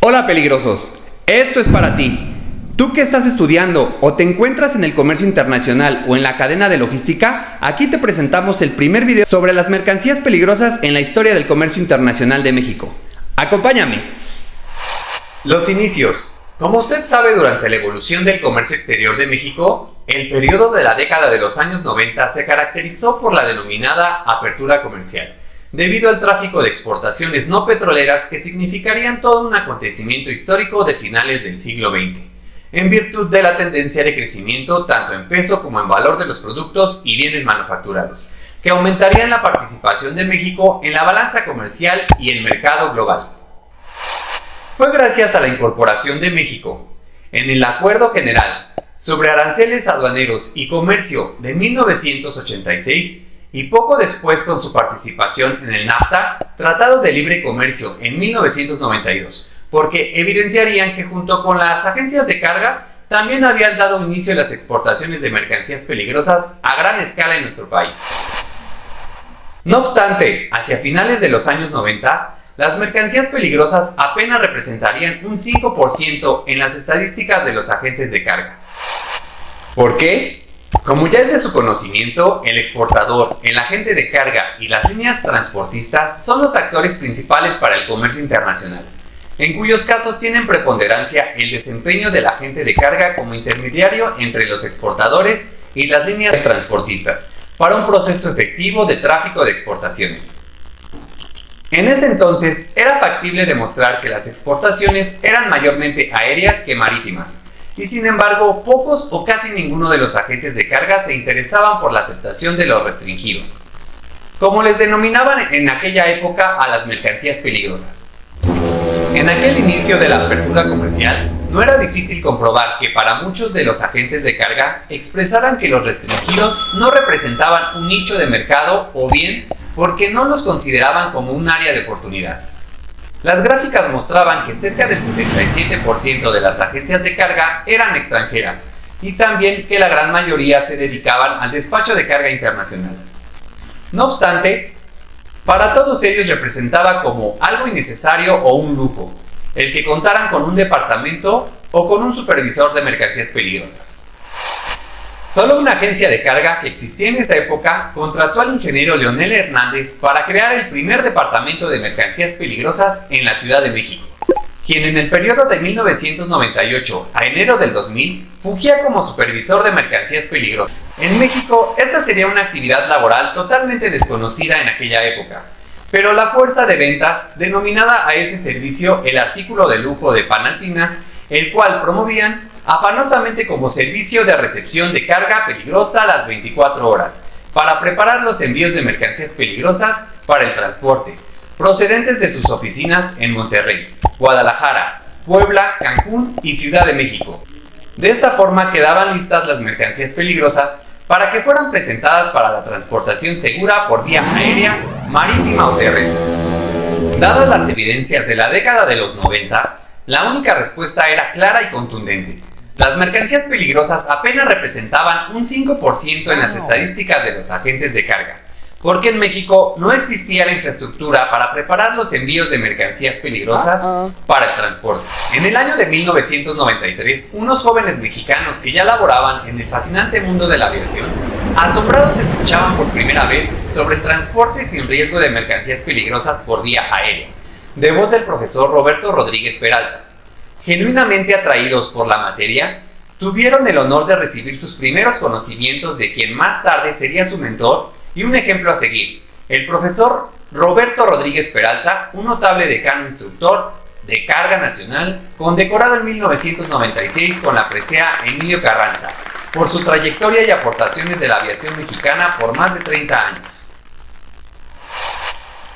Hola peligrosos, esto es para ti. Tú que estás estudiando o te encuentras en el comercio internacional o en la cadena de logística, aquí te presentamos el primer video sobre las mercancías peligrosas en la historia del comercio internacional de México. Acompáñame. Los inicios. Como usted sabe, durante la evolución del comercio exterior de México, el periodo de la década de los años 90 se caracterizó por la denominada apertura comercial, debido al tráfico de exportaciones no petroleras que significarían todo un acontecimiento histórico de finales del siglo XX, en virtud de la tendencia de crecimiento tanto en peso como en valor de los productos y bienes manufacturados, que aumentarían la participación de México en la balanza comercial y el mercado global. Fue gracias a la incorporación de México en el Acuerdo General sobre Aranceles Aduaneros y Comercio de 1986 y poco después con su participación en el NAFTA, Tratado de Libre Comercio en 1992, porque evidenciarían que junto con las agencias de carga también habían dado inicio a las exportaciones de mercancías peligrosas a gran escala en nuestro país. No obstante, hacia finales de los años 90, las mercancías peligrosas apenas representarían un 5% en las estadísticas de los agentes de carga. ¿Por qué? Como ya es de su conocimiento, el exportador, el agente de carga y las líneas transportistas son los actores principales para el comercio internacional, en cuyos casos tienen preponderancia el desempeño del agente de carga como intermediario entre los exportadores y las líneas transportistas, para un proceso efectivo de tráfico de exportaciones. En ese entonces era factible demostrar que las exportaciones eran mayormente aéreas que marítimas, y sin embargo pocos o casi ninguno de los agentes de carga se interesaban por la aceptación de los restringidos, como les denominaban en aquella época a las mercancías peligrosas. En aquel inicio de la apertura comercial, no era difícil comprobar que para muchos de los agentes de carga expresaran que los restringidos no representaban un nicho de mercado o bien porque no los consideraban como un área de oportunidad. Las gráficas mostraban que cerca del 77% de las agencias de carga eran extranjeras y también que la gran mayoría se dedicaban al despacho de carga internacional. No obstante, para todos ellos representaba como algo innecesario o un lujo el que contaran con un departamento o con un supervisor de mercancías peligrosas. Solo una agencia de carga que existía en esa época contrató al ingeniero Leonel Hernández para crear el primer departamento de mercancías peligrosas en la Ciudad de México, quien en el periodo de 1998 a enero del 2000 fungía como supervisor de mercancías peligrosas. En México, esta sería una actividad laboral totalmente desconocida en aquella época, pero la fuerza de ventas denominada a ese servicio el artículo de lujo de Panalpina, el cual promovían afanosamente como servicio de recepción de carga peligrosa las 24 horas, para preparar los envíos de mercancías peligrosas para el transporte, procedentes de sus oficinas en Monterrey, Guadalajara, Puebla, Cancún y Ciudad de México. De esa forma quedaban listas las mercancías peligrosas para que fueran presentadas para la transportación segura por vía aérea, marítima o terrestre. Dadas las evidencias de la década de los 90, la única respuesta era clara y contundente. Las mercancías peligrosas apenas representaban un 5% en las estadísticas de los agentes de carga, porque en México no existía la infraestructura para preparar los envíos de mercancías peligrosas para el transporte. En el año de 1993, unos jóvenes mexicanos que ya laboraban en el fascinante mundo de la aviación, asombrados escuchaban por primera vez sobre el transporte sin riesgo de mercancías peligrosas por vía aérea, de voz del profesor Roberto Rodríguez Peralta. Genuinamente atraídos por la materia, tuvieron el honor de recibir sus primeros conocimientos de quien más tarde sería su mentor y un ejemplo a seguir, el profesor Roberto Rodríguez Peralta, un notable decano instructor de carga nacional, condecorado en 1996 con la presea Emilio Carranza, por su trayectoria y aportaciones de la aviación mexicana por más de 30 años.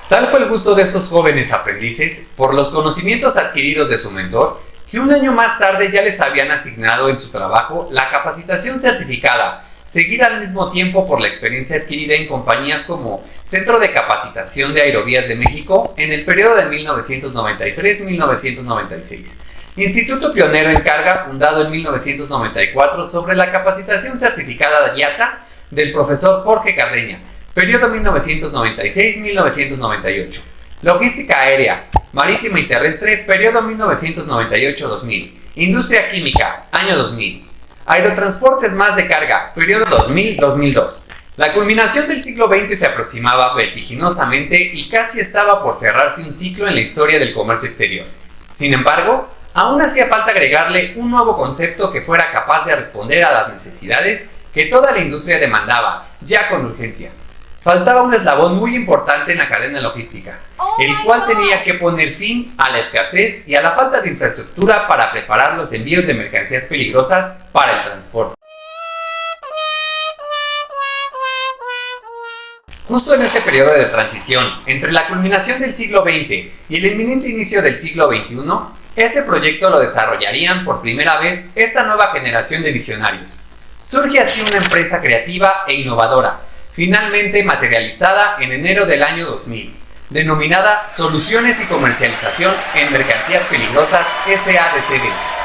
Tal fue el gusto de estos jóvenes aprendices por los conocimientos adquiridos de su mentor, que un año más tarde ya les habían asignado en su trabajo la capacitación certificada, seguida al mismo tiempo por la experiencia adquirida en compañías como Centro de Capacitación de Aerovías de México en el periodo de 1993-1996, Instituto Pionero en Carga fundado en 1994 sobre la capacitación certificada de IATA del profesor Jorge Cardeña, periodo 1996-1998, Logística aérea, marítima y terrestre, periodo 1998-2000. Industria química, año 2000. Aerotransportes más de carga, periodo 2000-2002. La culminación del siglo XX se aproximaba vertiginosamente y casi estaba por cerrarse un ciclo en la historia del comercio exterior. Sin embargo, aún hacía falta agregarle un nuevo concepto que fuera capaz de responder a las necesidades que toda la industria demandaba, ya con urgencia. Faltaba un eslabón muy importante en la cadena logística, el cual tenía que poner fin a la escasez y a la falta de infraestructura para preparar los envíos de mercancías peligrosas para el transporte. Justo en ese periodo de transición, entre la culminación del siglo XX y el inminente inicio del siglo XXI, ese proyecto lo desarrollarían por primera vez esta nueva generación de visionarios. Surge así una empresa creativa e innovadora, finalmente materializada en enero del año 2000, denominada Soluciones y Comercialización en Mercancías Peligrosas S.A.D.C.B.,